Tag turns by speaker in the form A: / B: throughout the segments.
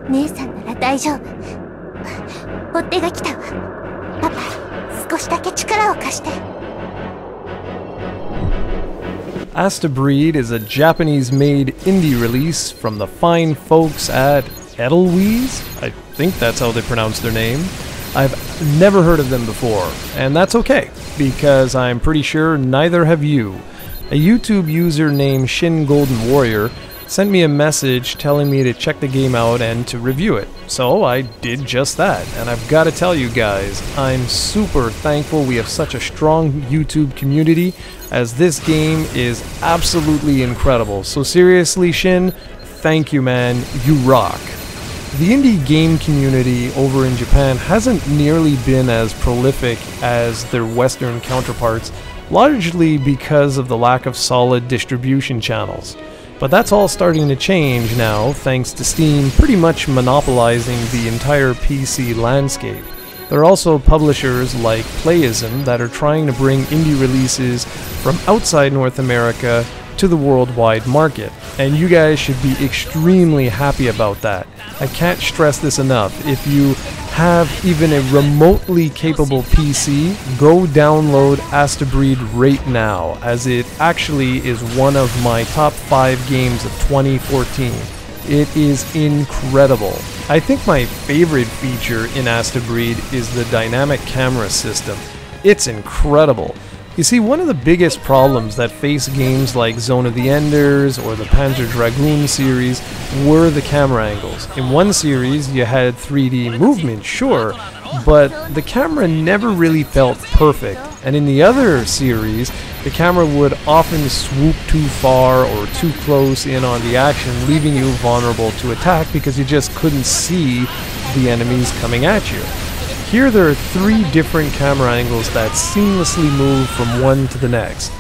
A: 姉さんなら大丈夫。追っ手が来たわ。パパ、少しだけ力を貸して。
B: Astebreed is a Japanese-made indie release from the fine folks at Edelweiss? I think that's how they pronounce their name. I've never heard of them before, and that's okay, because I'm pretty sure neither have you. A YouTube user named Shin Golden Warrior sent me a message telling me to check the game out and to review it. So I did just that, and I've got to tell you guys, I'm super thankful we have such a strong YouTube community, as this game is absolutely incredible. So seriously, Shin, thank you, man, you rock. The indie game community over in Japan hasn't nearly been as prolific as their Western counterparts, largely because of the lack of solid distribution channels. But that's all starting to change now, thanks to Steam pretty much monopolizing the entire PC landscape. There are also publishers like Playism that are trying to bring indie releases from outside North America to the worldwide market, and you guys should be extremely happy about that. I can't stress this enough. If you have even a remotely capable PC, go download Astebreed right now, as it actually is one of my top 5 games of 2014. It is incredible. I think my favorite feature in Astebreed is the dynamic camera system. It's incredible. You see, one of the biggest problems that face games like Zone of the Enders or the Panzer Dragoon series were the camera angles. In one series you had 3D movement, sure, but the camera never really felt perfect, and in the other series the camera would often swoop too far or too close in on the action, leaving you vulnerable to attack because you just couldn't see the enemies coming at you. Here there are 3 different camera angles that seamlessly move from one to the next.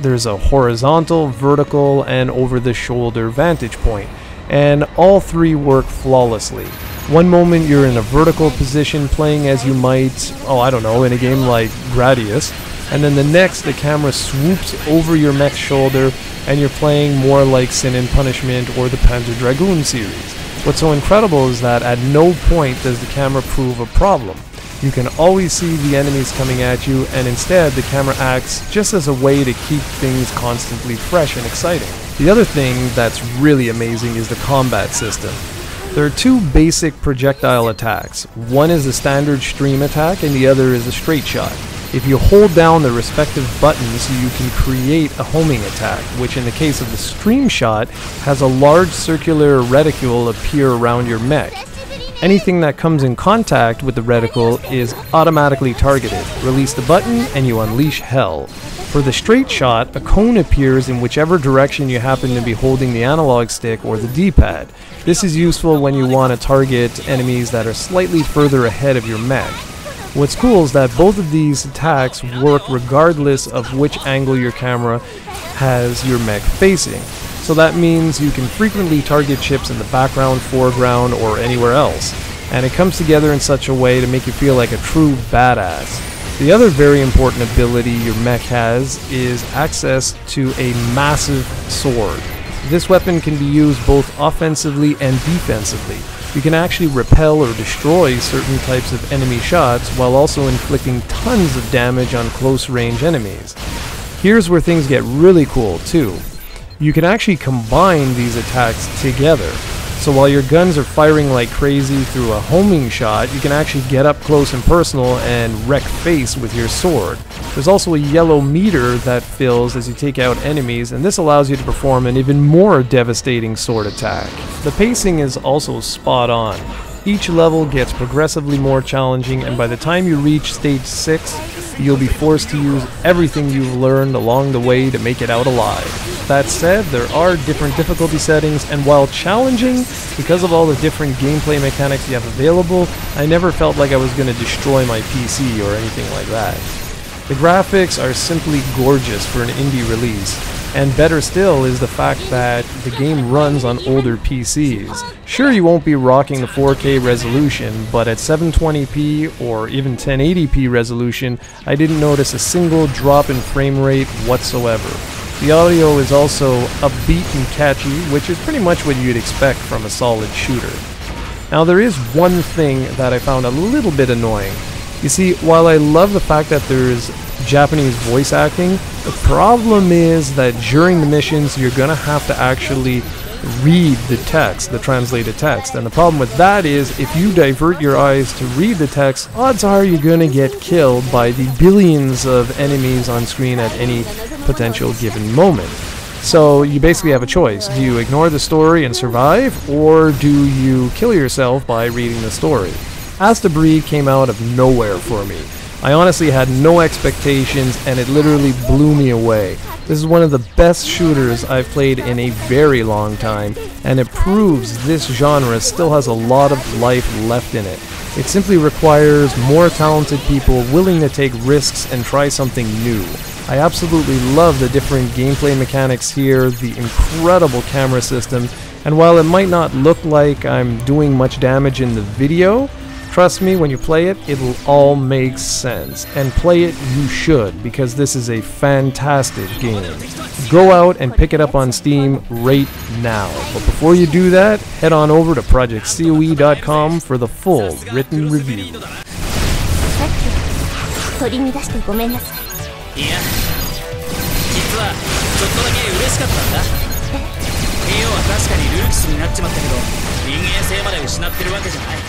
B: There's a horizontal, vertical, and over-the-shoulder vantage point, and all 3 work flawlessly. One moment you're in a vertical position playing as you might, I don't know, in a game like Gradius, and then the next the camera swoops over your mech's shoulder and you're playing more like Sin and Punishment or the Panzer Dragoon series. What's so incredible is that at no point does the camera prove a problem. You can always see the enemies coming at you, and instead the camera acts just as a way to keep things constantly fresh and exciting. The other thing that's really amazing is the combat system. There are 2 basic projectile attacks. One is a standard stream attack and the other is a straight shot. If you hold down the respective buttons, you can create a homing attack, which in the case of the stream shot has a large circular reticule appear around your mech. Anything that comes in contact with the reticle is automatically targeted. Release the button and you unleash hell. For the straight shot, a cone appears in whichever direction you happen to be holding the analog stick or the D-pad. This is useful when you want to target enemies that are slightly further ahead of your mech. What's cool is that both of these attacks work regardless of which angle your camera has your mech facing. So that means you can frequently target chips in the background, foreground, or anywhere else. And it comes together in such a way to make you feel like a true badass. The other very important ability your mech has is access to a massive sword. This weapon can be used both offensively and defensively. You can actually repel or destroy certain types of enemy shots while also inflicting tons of damage on close-range enemies. Here's where things get really cool too. You can actually combine these attacks together. So while your guns are firing like crazy through a homing shot, you can actually get up close and personal and wreck face with your sword. There's also a yellow meter that fills as you take out enemies, and this allows you to perform an even more devastating sword attack. The pacing is also spot on. Each level gets progressively more challenging, and by the time you reach stage 6, you'll be forced to use everything you've learned along the way to make it out alive. That said, there are different difficulty settings, and while challenging, because of all the different gameplay mechanics you have available, I never felt like I was going to destroy my PC or anything like that. The graphics are simply gorgeous for an indie release, and better still is the fact that the game runs on older PCs. Sure, you won't be rocking the 4K resolution, but at 720p or even 1080p resolution, I didn't notice a single drop in frame rate whatsoever. The audio is also upbeat and catchy, which is pretty much what you'd expect from a solid shooter. Now, there is one thing that I found a little bit annoying. You see, while I love the fact that there's Japanese voice acting, the problem is that during the missions you're gonna have to actually read the text, the translated text. And the problem with that is if you divert your eyes to read the text, odds are you're gonna get killed by the billions of enemies on screen at any potential given moment. So you basically have a choice. Do you ignore the story and survive, or do you kill yourself by reading the story? Astebreed came out of nowhere for me. I honestly had no expectations, and it literally blew me away. This is one of the best shooters I've played in a very long time, and it proves this genre still has a lot of life left in it. It simply requires more talented people willing to take risks and try something new. I absolutely love the different gameplay mechanics here, the incredible camera system, and while it might not look like I'm doing much damage in the video, trust me, when you play it, it'll all make sense. And play it you should, because this is a fantastic game. Go out and pick it up on Steam right now. But before you do that, head on over to projectcoe.com for the full written review.
A: 取り乱してごめんなさい。
C: いや、実はちょっとだけ嬉しかったんだ。ミオは確かにルーキスになっちまったけど、人間性まで失ってるわけじゃない。